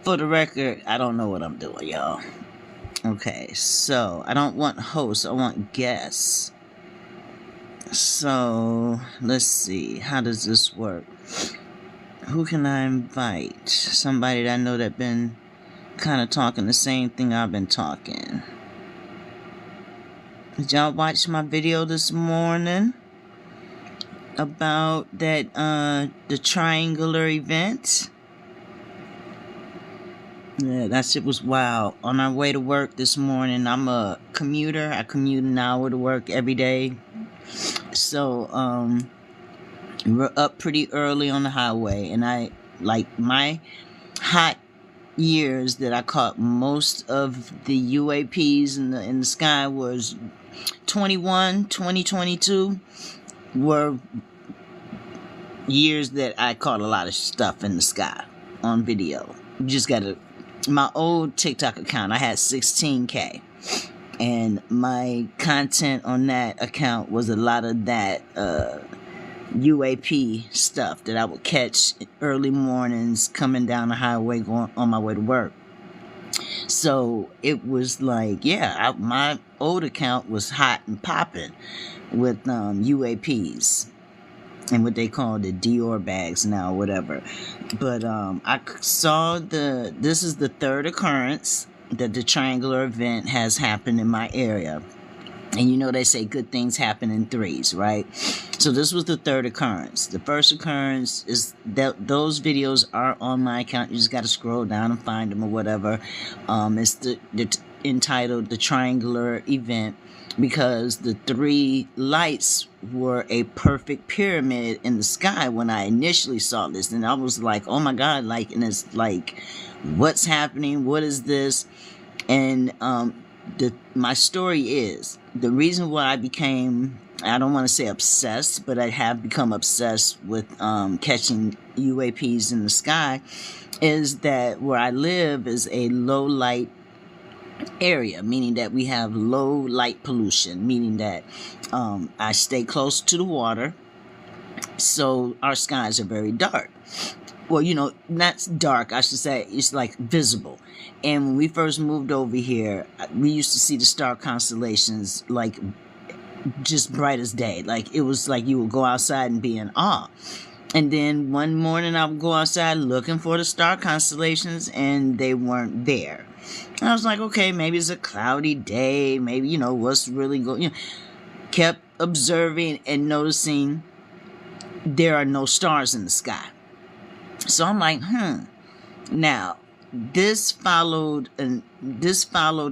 For the record, I don't know what I'm doing, y'all. Okay, so I don't want hosts, I want guests. So let's see, how does this work? Who can I invite? Somebody that I know that been kind of talking the same thing I've been talking. Did y'all watch my video this morning about that the triangular event? Yeah, that shit was wild. On our way to work this morning, I'm a commuter. I commute an hour to work every day. So, we're up pretty early on the highway, and I, like, my hot years that I caught most of the UAPs in the sky was 2022 were years that I caught a lot of stuff in the sky on video. You just gotta, my old TikTok account, I had 16K, and my content on that account was a lot of that UAP stuff that I would catch early mornings coming down the highway going on my way to work. So it was like, yeah, my old account was hot and popping with UAPs and what they call the Dior bags now, whatever. But I saw this is the third occurrence that the triangular event has happened in my area. And you know they say good things happen in threes, right? So this was the third occurrence. The first occurrence is that those videos are on my account. You just got to scroll down and find them or whatever. It's entitled The Triangular Event, because the three lights were a perfect pyramid in the sky when I initially saw this. And I was like, oh my God, like, and it's like, what's happening? What is this? And my story is, the reason why I became, I don't want to say obsessed, but I have become obsessed with catching UAPs in the sky, is that where I live is a low light area, meaning that we have low light pollution, meaning that I stay close to the water, so our skies are very dark. Well, you know, not dark, I should say, it's like visible. And when we first moved over here, we used to see the star constellations like just bright as day. Like, it was like you would go outside and be in awe. And then one morning I would go outside looking for the star constellations, and they weren't there. And I was like, okay, maybe it's a cloudy day. Maybe, you know, what's really going, you know, kept observing and noticing there are no stars in the sky. So I'm like, Now, this followed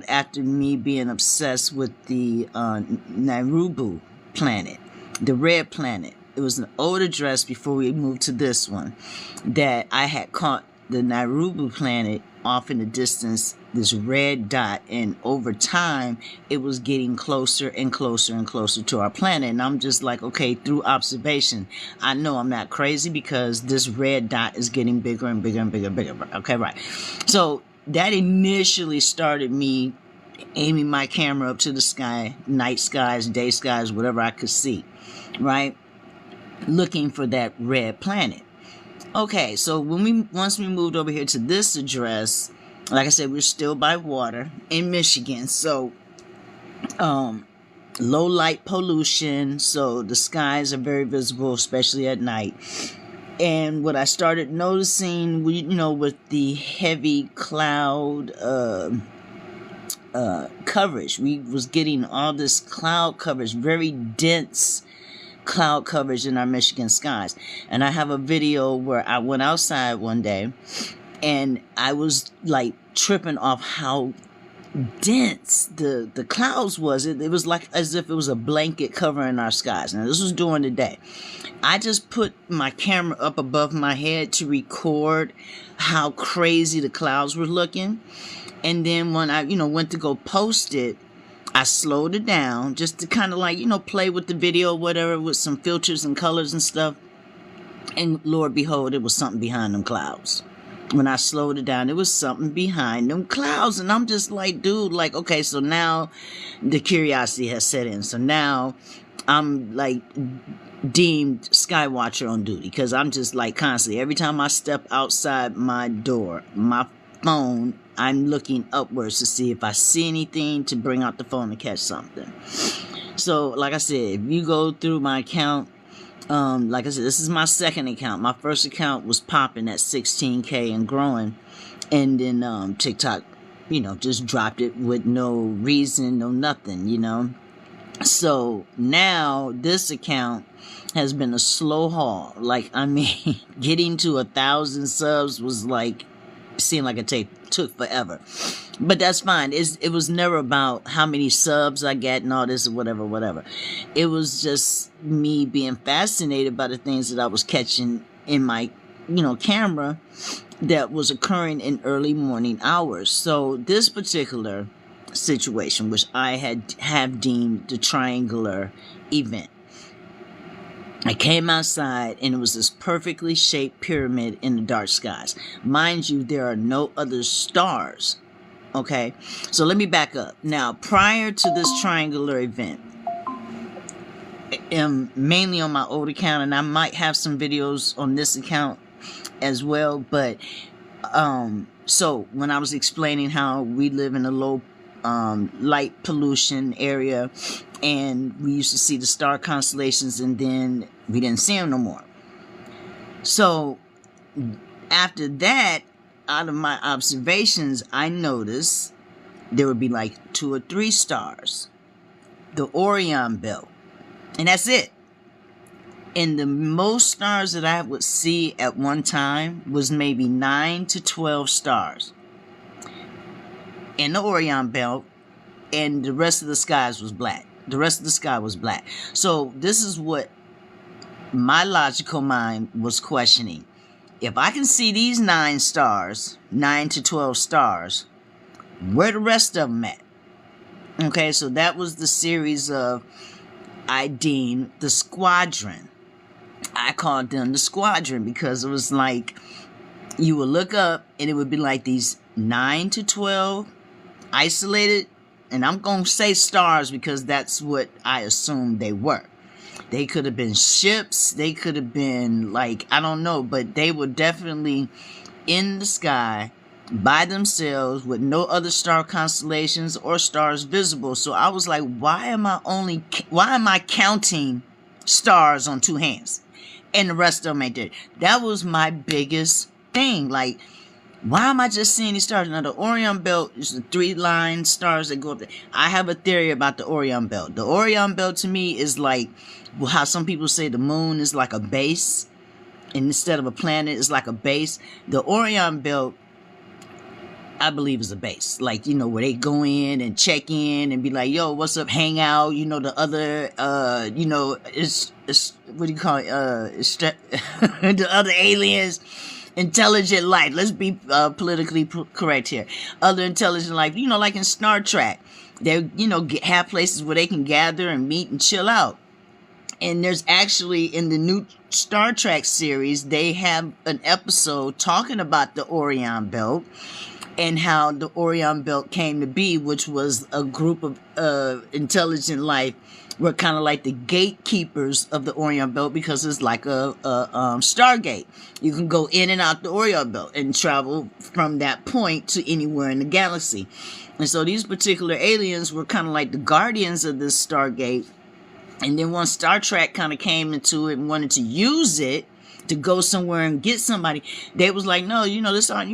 after me being obsessed with the Nibiru planet, the red planet. It was an old address before we moved to this one that I had caught the Nibiru planet off in the distance, this red dot, and over time it was getting closer and closer and closer to our planet. And I'm just like, okay, through observation, I know I'm not crazy because this red dot is getting bigger and bigger and bigger and bigger. Okay, right. So that initially started me aiming my camera up to the sky, night skies, day skies, whatever I could see, right? Looking for that red planet. Okay, so once we moved over here to this address, like I said, we're still by water in Michigan, so low light pollution, so the skies are very visible, especially at night. And what I started noticing, you know, with the heavy cloud coverage, we was getting all this cloud coverage, very dense cloud coverage in our Michigan skies. And I have a video where I went outside one day and I was like tripping off how dense the clouds was. It was like as if it was a blanket covering our skies. Now this was during the day. I just put my camera up above my head to record how crazy the clouds were looking. And then when I, you know, went to go post it, I slowed it down just to kind of like, you know, play with the video or whatever with some filters and colors and stuff. And Lord behold, it was something behind them clouds. When I slowed it down, it was something behind them clouds. And I'm just like, dude, like, okay, so now the curiosity has set in. So now I'm like deemed Skywatcher on duty, because I'm just like constantly, every time I step outside my door, my phone, I'm looking upwards to see if I see anything to bring out the phone to catch something. So, like I said, if you go through my account, like I said, this is my second account. My first account was popping at 16K and growing, and then TikTok, just dropped it with no reason, no nothing, So now this account has been a slow haul. Like, I mean, getting to 1,000 subs was like, seemed like it took forever. But that's fine. It was never about how many subs I get and all this or whatever. It was just me being fascinated by the things that I was catching in my, camera that was occurring in early morning hours. So this particular situation, which I have deemed the triangular event, I came outside and it was this perfectly shaped pyramid in the dark skies. Mind you, there are no other stars. Okay, so let me back up. Now, prior to this triangular event, mainly on my old account, and I might have some videos on this account as well, but so when I was explaining how we live in a low light pollution area, and we used to see the star constellations, and then we didn't see them no more. So after that, out of my observations, I noticed there would be like 2 or 3 stars, the Orion Belt, and that's it. And the most stars that I would see at one time was maybe 9 to 12 stars in the Orion Belt, and the rest of the skies was black. The rest of the sky was black. So this is what my logical mind was questioning. If I can see these 9 stars, 9 to 12 stars, where the rest of them at? Okay, so that was the series of, I deemed, the squadron. I called them the squadron because it was like, you would look up and it would be like these 9 to 12 isolated, and I'm going to say stars because that's what I assumed they were. They could have been ships, they could have been like, I don't know, but they were definitely in the sky by themselves with no other star constellations or stars visible. So I was like, why am I counting stars on 2 hands and the rest of them ain't there? That was my biggest thing. Like, why am I just seeing these stars? Now, the Orion Belt is the 3-line stars that go up there. I have a theory about the Orion Belt. The Orion Belt to me is like how some people say the moon is like a base, and instead of a planet, it's like a base. The Orion Belt, I believe, is a base. Like, where they go in and check in and be like, yo, what's up, hang out. The other, it's what do you call it? The other aliens. Intelligent life. Let's be politically correct here. Other intelligent life, like in Star Trek, they have places where they can gather and meet and chill out. And there's actually, in the new Star Trek series, they have an episode talking about the Orion Belt and how the Orion Belt came to be, which was a group of intelligent life were kind of like the gatekeepers of the Orion Belt, because it's like a Stargate. You can go in and out the Orion Belt and travel from that point to anywhere in the galaxy. And so these particular aliens were kind of like the guardians of this Stargate. And then once Star Trek kind of came into it and wanted to use it to go somewhere and get somebody, they was like, no, this aren't,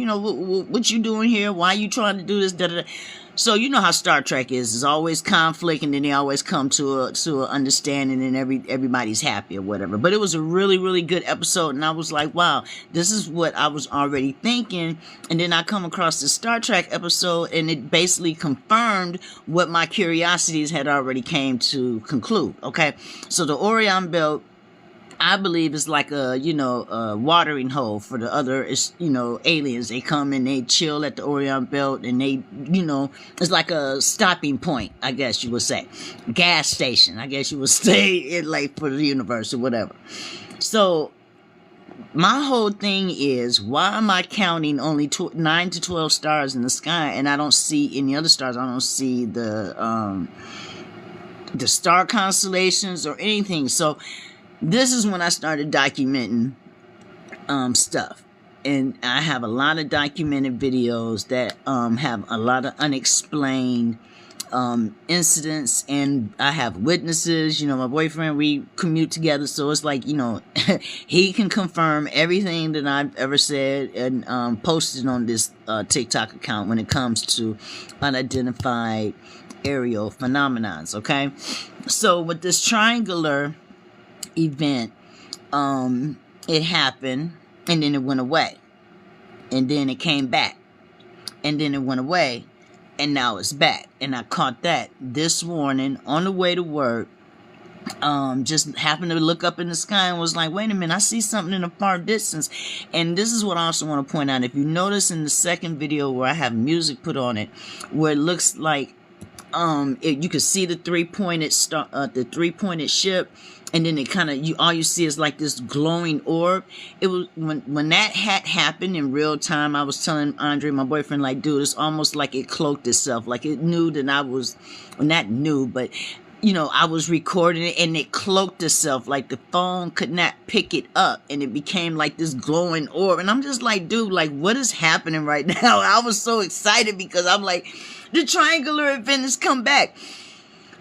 what you doing here? Why are you trying to do this? Da, da, da. So you know how Star Trek is. There's always conflict, and then they always come to an understanding, and everybody's happy or whatever. But it was a really, really good episode, and I was like, wow, this is what I was already thinking. And then I come across this Star Trek episode, and it basically confirmed what my curiosities had already came to conclude. Okay, so the Orion Belt, I believe, is like a watering hole for the other, aliens. They come and they chill at the Orion Belt, and they, it's like a stopping point, I guess you would say. Gas station, I guess you would say, it like for the universe or whatever. So my whole thing is, why am I counting only 9 to 12 stars in the sky, and I don't see any other stars? I don't see the star constellations or anything. So this is when I started documenting stuff. And I have a lot of documented videos that have a lot of unexplained incidents, and I have witnesses. You know, my boyfriend, we commute together, so it's like, you know, he can confirm everything that I've ever said and posted on this TikTok account when it comes to unidentified aerial phenomenons. Okay, so with this triangular event, it happened, and then it went away, and then it came back, and then it went away, and now it's back. And I caught that this morning on the way to work. Just happened to look up in the sky and was like, wait a minute, I see something in the far distance. And this is what I also want to point out. If you notice in the second video where I have music put on it, where it looks like you can see the three-pointed star, the three-pointed ship, and then it kind of, all you see is like this glowing orb. It was when that had happened in real time. I was telling Andre, my boyfriend, like, dude, it's almost like it cloaked itself, like it knew that I was, well, not knew, but you know, I was recording it, and it cloaked itself, like the phone could not pick it up, and it became like this glowing orb. And I'm just like, dude, like, what is happening right now? I was so excited because I'm like, the triangular event has come back.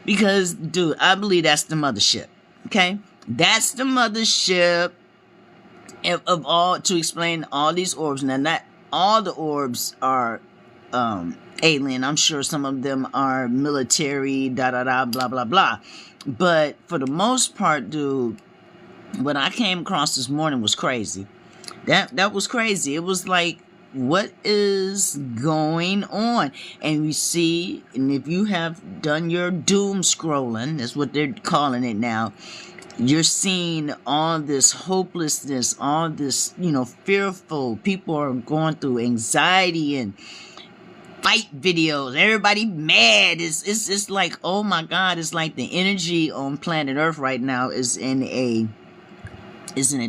Because, dude, I believe that's the mothership. Okay? That's the mothership of all, to explain all these orbs. Now, not all the orbs are alien. I'm sure some of them are military, blah, blah, blah. But for the most part, dude, what I came across this morning was crazy. That was crazy. It was like, what is going on? And you see, and if you have done your doom scrolling, that's what they're calling it now, you're seeing all this hopelessness, all this, you know, fearful. People are going through anxiety and fight videos. Everybody mad. It's like, oh my God, it's like the energy on planet Earth right now is in a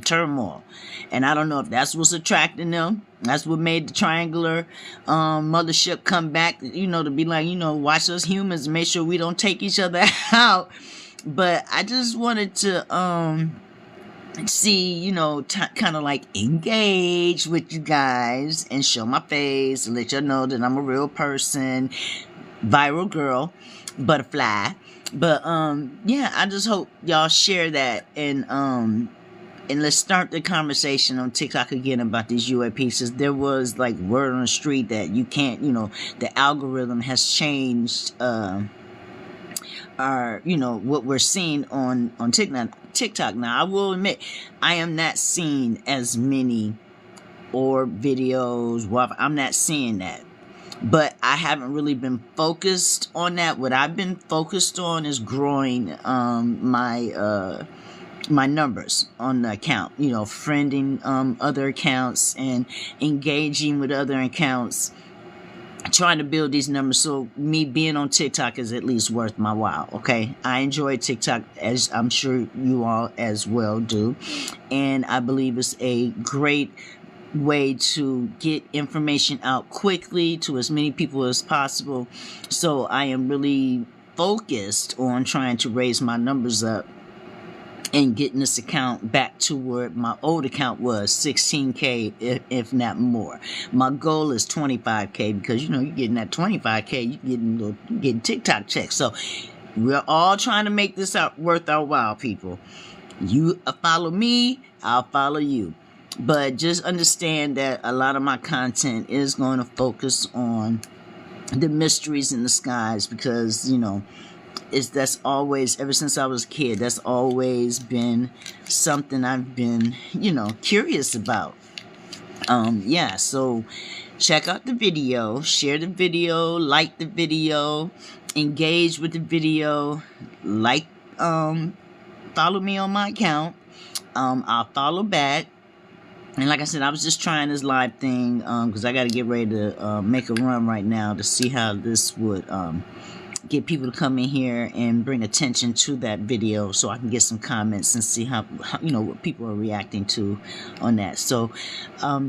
turmoil. And I don't know if that's what's attracting them. That's what made the triangular mothership come back, you know, to be like, you know, watch us humans, make sure we don't take each other out. But I just wanted to see, you know, kind of like engage with you guys and show my face and let you know that I'm a real person, viral girl, butterfly. But yeah, I just hope y'all share that, and let's start the conversation on TikTok again about these UAPs. Because there was like word on the street that you can't, you know, the algorithm has changed our, you know, what we're seeing on TikTok. Now, I will admit, I am not seeing as many orb videos. Well, I'm not seeing that. But I haven't really been focused on that. What I've been focused on is growing my numbers on the account, you know, friending other accounts and engaging with other accounts, trying to build these numbers. So me being on TikTok is at least worth my while. Okay, I enjoy TikTok, as I'm sure you all as well do, and I believe it's a great way to get information out quickly to as many people as possible. So I am really focused on trying to raise my numbers up and getting this account back to where my old account was, 16K, if not more. My goal is 25K, because, you know, you're getting that 25K, you're getting TikTok checks. So we're all trying to make this out worth our while, people. You follow me, I'll follow you. But just understand that a lot of my content is going to focus on the mysteries in the skies, because, you know, that's always, ever since I was a kid, that's always been something I've been, you know, curious about. Yeah, so check out the video, share the video, like the video, engage with the video, like, follow me on my account. I'll follow back. And like I said, I was just trying this live thing, because I got to get ready to make a run right now to see how this would get people to come in here and bring attention to that video, so I can get some comments and see how you know, what people are reacting to on that. So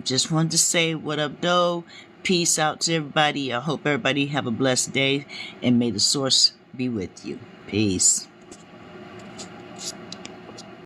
just wanted to say, what up, though? Peace out to everybody. I hope everybody have a blessed day, and may the source be with you. Peace.